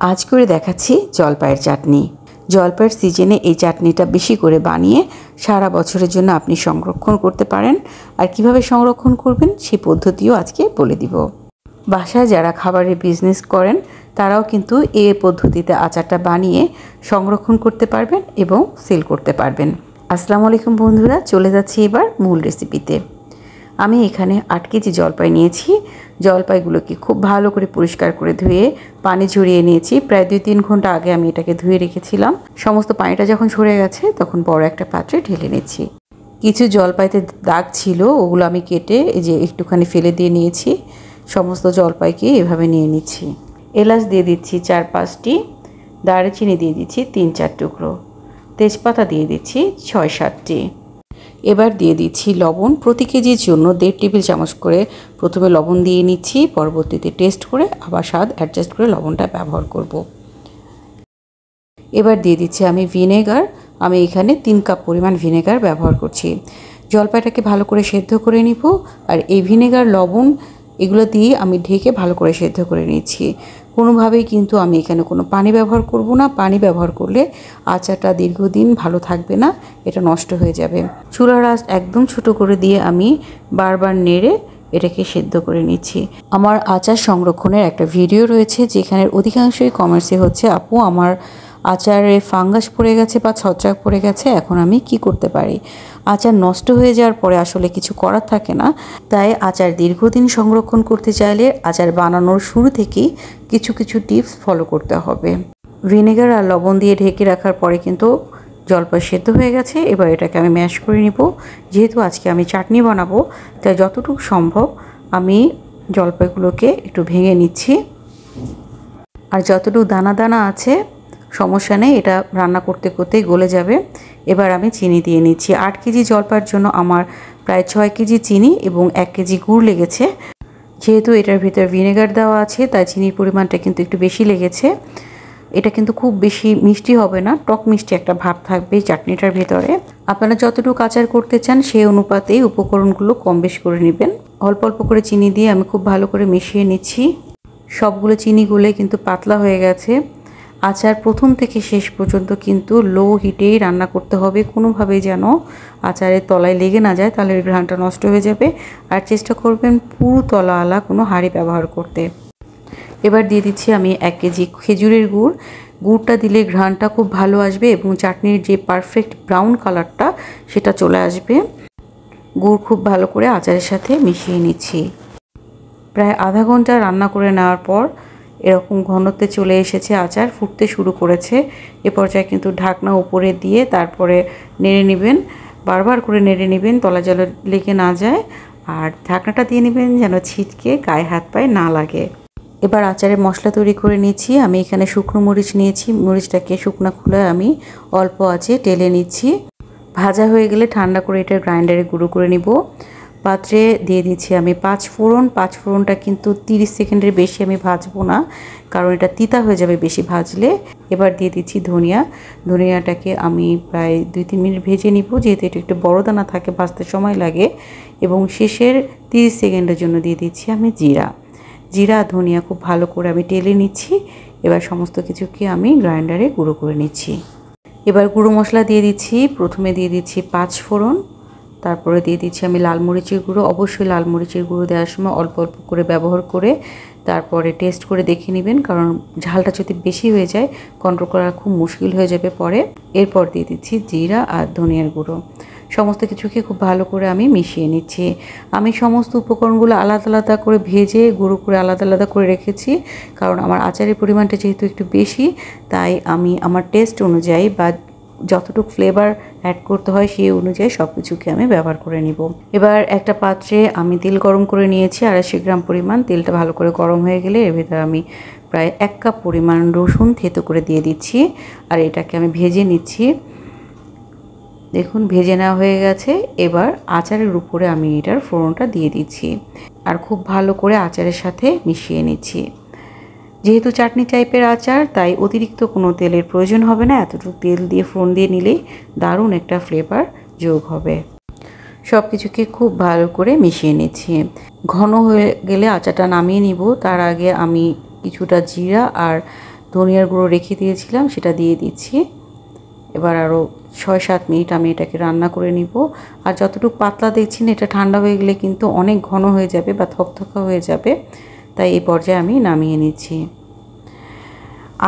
আজ করে দেখাচ্ছি জলপাইয়ের চাটনি। জলপাইয়ের সিজনে এই চাটনিটা বেশি করে বানিয়ে সারা বছরের জন্য আপনি সংরক্ষণ করতে পারেন। আর কিভাবে সংরক্ষণ করবেন সেই পদ্ধতিও আজকে বলে দিব। বাসায় যারা খাবারের বিজনেস করেন তারাও কিন্তু এই পদ্ধতিতে আচারটা বানিয়ে সংরক্ষণ করতে পারবেন এবং সেল করতে পারবেন। আসসালামু আলাইকুম বন্ধুরা, চলে যাচ্ছি এবার মূল রেসিপিতে। আমি এখানে 8 কেজি জলপাই নিয়েছি। জলপাইগুলোকে খুব ভালো করে পরিষ্কার করে ধুয়ে পানি ঝরিয়ে নিয়েছি। প্রায় 2-3 ঘন্টা আগে আমি এটাকে ধুয়ে রেখেছিলাম। সমস্ত পানিটা যখন ঝরে গেছে তখন বড় একটা পাত্রে ঢেলে নিচ্ছি। কিছু জলপাইতে দাগ ছিল, ওগুলো আমি কেটে এই যে একটুখানি ফেলে দিয়ে নিয়েছি। সমস্ত জলপাইকে এভাবে নিয়ে নিচ্ছি। এলাচ দিয়ে দিচ্ছি 4-5টি, দারুচিনি দিয়ে দিচ্ছি 3-4 টুকরো, তেজপাতা দিয়ে দিচ্ছি 6-7টি। এবার দিয়ে দিচ্ছি লবণ। প্রতি কেজির জন্য 1.5 টেবিল চামচ করে প্রথমে লবণ দিয়ে নিচ্ছি, পরবর্তীতে টেস্ট করে আবার স্বাদ অ্যাডজাস্ট করে লবণটা ব্যবহার করব। এবার দিয়ে দিচ্ছি আমি ভিনেগার। আমি এখানে 3 কাপ পরিমাণ ভিনেগার ব্যবহার করছি। জলপাইটাকে ভালো করে সেদ্ধ করে নিব। আর এই ভিনেগার, লবণ এগুলো দিয়ে আমি ঢেকে ভালো করে সেদ্ধ করে নিচ্ছি। কোনোভাবেই কিন্তু আমি এখানে কোনো পানি ব্যবহার করব না। পানি ব্যবহার করলে আচারটা দীর্ঘদিন ভালো থাকবে না, এটা নষ্ট হয়ে যাবে। চুলার আঁচ একদম ছোট করে দিয়ে আমি বারবার নেড়ে এটাকে সেদ্ধ করে নিচ্ছি। আমার আচার সংরক্ষণের একটা ভিডিও রয়েছে, যেখানে অধিকাংশই কমেন্টসে হচ্ছে, আপু আমার আচারে ফাঙ্গাস পড়ে গেছে বা ছত্রাক পড়ে গেছে, এখন আমি কি করতে পারি? আচার নষ্ট হয়ে যাওয়ার পরে আসলে কিছু করার থাকে না। তাই আচার দীর্ঘদিন সংরক্ষণ করতে চাইলে আচার বানানোর শুরু থেকেই কিছু কিছু টিপস ফলো করতে হবে। ভিনেগার আর লবণ দিয়ে ঢেকে রাখার পরে কিন্তু জলপাই সেদ্ধ হয়ে গেছে। এবার এটাকে আমি ম্যাশ করে নিব। যেহেতু আজকে আমি চাটনি বানাবো, তাই যতটুকু সম্ভব আমি জলপাইগুলোকে একটু ভেঙে নিচ্ছি। আর যতটুকু দানা দানা আছে সমস্যা নেই, এটা রান্না করতে করতেই গলে যাবে। এবার আমি চিনি দিয়ে নিচ্ছি। 8 কেজি জলপাইয়ের জন্য আমার প্রায় 6 কেজি চিনি এবং 1 কেজি গুড় লেগেছে। যেহেতু এটার ভিতরে ভিনেগার দেওয়া আছে, তাই চিনির পরিমাণটা কিন্তু একটু বেশি লেগেছে। এটা কিন্তু খুব বেশি মিষ্টি হবে না, টক মিষ্টি একটা ভাব থাকবে চাটনিটার ভিতরে। আপনারা যতটুকু আচার করতে চান সেই অনুপাতেই উপকরণগুলো কম বেশি করে নেবেন। অল্প অল্প করে চিনি দিয়ে আমি খুব ভালো করে মিশিয়ে নিচ্ছি। সবগুলো চিনি গুলে কিন্তু পাতলা হয়ে গেছে। আচার প্রথম থেকে শেষ পর্যন্ত কিন্তু লো হিটেই রান্না করতে হবে, কোনোভাবেই যেন আচারের তলায় লেগে না যায়, তাহলে ঘ্রাণটা নষ্ট হয়ে যাবে। আর চেষ্টা করবেন পুরো তলাওয়ালা কোনো হাঁড়ি ব্যবহার করতে। এবার দিয়ে দিচ্ছি আমি 1 কেজি খেজুরের গুড়। গুড়টা দিলে ঘ্রাণটা খুব ভালো আসবে এবং চাটনির যে পারফেক্ট ব্রাউন কালারটা সেটা চলে আসবে। গুড় খুব ভালো করে আচারের সাথে মিশিয়ে নিচ্ছি। প্রায় আধা ঘন্টা রান্না করে নেওয়ার পর এরকম ঘনত্বে চলে এসেছে, আচার ফুটতে শুরু করেছে। এ পর্যায়ে কিন্তু ঢাকনা উপরে দিয়ে তারপরে নেড়ে নেবেন, বারবার করে নেড়ে নেবেন, তলা জলে লেগে না যায়। আর ঢাকনাটা দিয়ে নেবেন যেন ছিটকে গায়ে হাত পায়ে না লাগে। এবার আচারের মশলা তৈরি করে নিচ্ছি। আমি এখানে শুকনো মরিচ নিয়েছি। মরিচটাকে শুকনো খুলে আমি অল্প আঁচে টেলে নিচ্ছি। ভাজা হয়ে গেলে ঠান্ডা করে এটা গ্রাইন্ডারে গুঁড়ো করে নিব। পাত্রে দিয়ে দিচ্ছি আমি 5 ফোড়ন। 5 ফোড়নটা কিন্তু 30 সেকেন্ডের বেশি আমি ভাজবো না, কারণ এটা তিতা হয়ে যাবে বেশি ভাজলে। এবার দিয়ে দিচ্ছি ধনিয়া। ধনিয়াটাকে আমি প্রায় 2-3 মিনিট ভেজে নিব, যেহেতু এটা একটু বড় দানা থাকে, ভাজতে সময় লাগে। এবং শেষের 30 সেকেন্ডের জন্য দিয়ে দিচ্ছি আমি জিরা। জিরা ধনিয়া খুব ভালো করে আমি টেলে নিচ্ছি। এবার সমস্ত কিছুকে আমি গ্রাইন্ডারে গুঁড়ো করে নিচ্ছি। এবার গুঁড়ো মশলা দিয়ে দিচ্ছি। প্রথমে দিয়ে দিচ্ছি 5 ফোড়ন, তারপরে দিয়ে দিচ্ছি আমি লাল মরিচের গুঁড়ো। অবশ্যই লাল মরিচের গুঁড়ো দেওয়ার সময় অল্প অল্প করে ব্যবহার করে তারপরে টেস্ট করে দেখে নেবেন, কারণ ঝালটা যদি বেশি হয়ে যায় কন্ট্রোল করা খুব মুশকিল হয়ে যাবে পরে। এরপর দিয়ে দিচ্ছি জিরা আর ধনিয়ার গুঁড়ো। সমস্ত কিছুকে খুব ভালো করে আমি মিশিয়ে নিচ্ছি। আমি সমস্ত উপকরণগুলো আলাদা আলাদা করে ভেজে গুঁড়ো করে আলাদা আলাদা করে রেখেছি, কারণ আমার আচারের পরিমাণটা যেহেতু একটু বেশি, তাই আমি আমার টেস্ট অনুযায়ী বা যতটুকু ফ্লেভার অ্যাড করতে হয় সেই অনুযায়ী সব কিছুকে আমি ব্যবহার করে নিব। এবার একটা পাত্রে আমি তেল গরম করে নিয়েছি 250 গ্রাম পরিমাণ। তেলটা ভালো করে গরম হয়ে গেলে এর ভিতরে আমি প্রায় 1 কাপ পরিমাণ রসুন থেতো করে দিয়ে দিচ্ছি। আর এটাকে আমি ভেজে নিচ্ছি। দেখুন ভেজে নেওয়া হয়ে গেছে। এবার আচারের উপরে আমি এটার ফোড়নটা দিয়ে দিচ্ছি আর খুব ভালো করে আচারের সাথে মিশিয়ে নিচ্ছি। যেহেতু চাটনি টাইপের আচার, তাই অতিরিক্ত কোনো তেলের প্রয়োজন হবে না। এতটুকু তেল দিয়ে ফোড়ন দিয়ে নিলেই দারুণ একটা ফ্লেভার যোগ হবে। সব কিছুকে খুব ভালো করে মিশিয়ে নিচ্ছি। ঘন হয়ে গেলে আচারটা নামিয়ে নিব। তার আগে আমি কিছুটা জিরা আর ধনিয়ার গুঁড়ো রেখে দিয়েছিলাম সেটা দিয়ে দিচ্ছি। এবার আরও 6-7 মিনিট আমি এটাকে রান্না করে নিব। আর যতটুকু পাতলা দেখছেন এটা ঠান্ডা হয়ে গেলে কিন্তু অনেক ঘন হয়ে যাবে বা থকথকা হয়ে যাবে, তাই এই পর্যায়ে আমি নামিয়ে নিচ্ছি।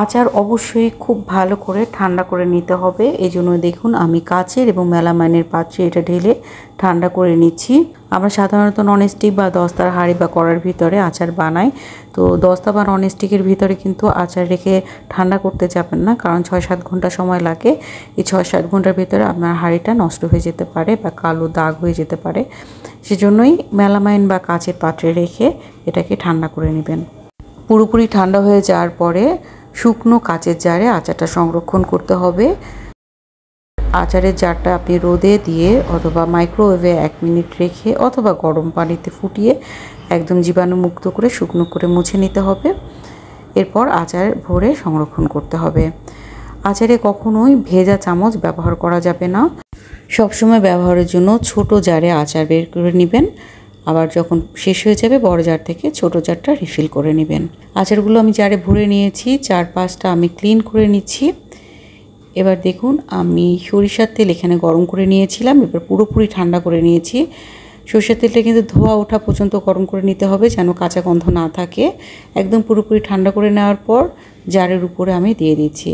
আচার অবশ্যই খুব ভালো করে ঠান্ডা করে নিতে হবে, এই জন্য দেখুন আমি কাচের এবং মেলামাইনের পাত্রে এটা ঢেলে ঠান্ডা করে নিচ্ছি। আমরা সাধারণত ননস্টিক বা দস্তার হাঁড়ি বা কড়ার ভিতরে আচার বানাই, তো দস্তা বা ননস্টিকের ভিতরে কিন্তু আচার রেখে ঠান্ডা করতে যাবেন না, কারণ 6-7 ঘন্টা সময় লাগে। এই 6-7 ঘন্টার ভিতরে আপনার হাঁড়িটা নষ্ট হয়ে যেতে পারে বা কালো দাগ হয়ে যেতে পারে, সেজন্যই মেলামাইন বা কাচের পাত্রে রেখে এটাকে ঠান্ডা করে নেবেন। পুরোপুরি ঠান্ডা হয়ে যাওয়ার পরে শুকনো কাচের জারে আচারটা সংরক্ষণ করতে হবে। আচারের জারটা আপনি রোদে দিয়ে অথবা মাইক্রোওয়েভে 1 মিনিট রেখে অথবা গরম পানিতে ফুটিয়ে একদম জীবাণুমুক্ত করে শুকনো করে মুছে নিতে হবে। এরপর আচার ভরে সংরক্ষণ করতে হবে। আচারে কখনোই ভেজা চামচ ব্যবহার করা যাবে না। সবসময় ব্যবহারের জন্য ছোট জারে আচার বের করে নেবেন, আবার যখন শেষ হয়ে যাবে বড় জার থেকে ছোট জারটা রিফিল করে নেবেন। আচারগুলো আমি জারে ভরে নিয়েছি, 4-5টা আমি ক্লিন করে নিচ্ছি। এবার দেখুন আমি সরিষার তেল এখানে গরম করে নিয়েছিলাম, এবার পুরোপুরি ঠান্ডা করে নিয়েছি। সরিষার তেলটা কিন্তু ধোয়া ওঠা পর্যন্ত গরম করে নিতে হবে যেন কাঁচা গন্ধ না থাকে। একদম পুরোপুরি ঠান্ডা করে নেওয়ার পর জারের উপরে আমি দিয়ে দিচ্ছি।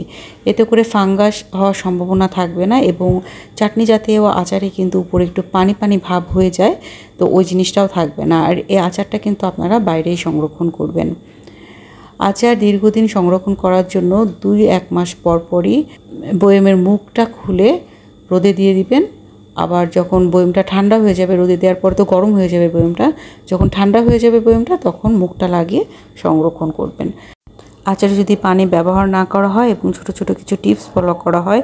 এতে করে ফাঙ্গাস হওয়ার সম্ভাবনা থাকবে না এবং চাটনি জাতীয় আচারে কিন্তু উপরে একটু পানি পানি ভাব হয়ে যায়, তো ওই জিনিসটাও থাকবে না। আর এই আচারটা কিন্তু আপনারা বাইরেই সংরক্ষণ করবেন। আচার দীর্ঘদিন সংরক্ষণ করার জন্য 2-1 মাস পর পরই বয়মের মুখটা খুলে রোদে দিয়ে দিবেন। আবার যখন বয়মটা ঠান্ডা হয়ে যাবে, রোদে দেওয়ার পর তো গরম হয়ে যাবে বয়মটা, যখন ঠান্ডা হয়ে যাবে বয়মটা তখন মুখটা লাগিয়ে সংরক্ষণ করবেন। আচারে যদি পানি ব্যবহার না করা হয় এবং ছোট ছোট কিছু টিপস ফলো করা হয়,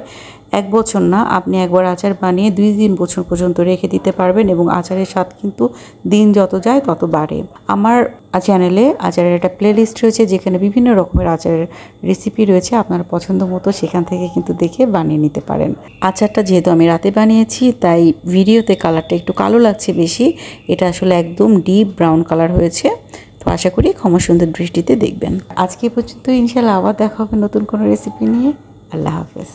1 বছর না আপনি একবার আচার বানিয়ে 2-3 বছর পর্যন্ত রেখে দিতে পারবেন এবং আচারের স্বাদ কিন্তু দিন যত যায় তত বাড়ে। আমার চ্যানেলে আচারের একটা প্লেলিস্ট রয়েছে যেখানে বিভিন্ন রকমের আচারের রেসিপি রয়েছে, আপনার পছন্দ মতো সেখান থেকে কিন্তু দেখে বানিয়ে নিতে পারেন। আচারটা যেহেতু আমি রাতে বানিয়েছি তাই ভিডিওতে কালারটা একটু কালো লাগছে বেশি, এটা আসলে একদম ডিপ ব্রাউন কালার হয়েছে। তো আশা করি ক্ষমা সুন্দর দৃষ্টিতে দেখবেন। আজকে পর্যন্ত ইনশাআল্লাহ আবার দেখা হবে নতুন কোনো রেসিপি নিয়ে। আল্লাহ হাফেজ।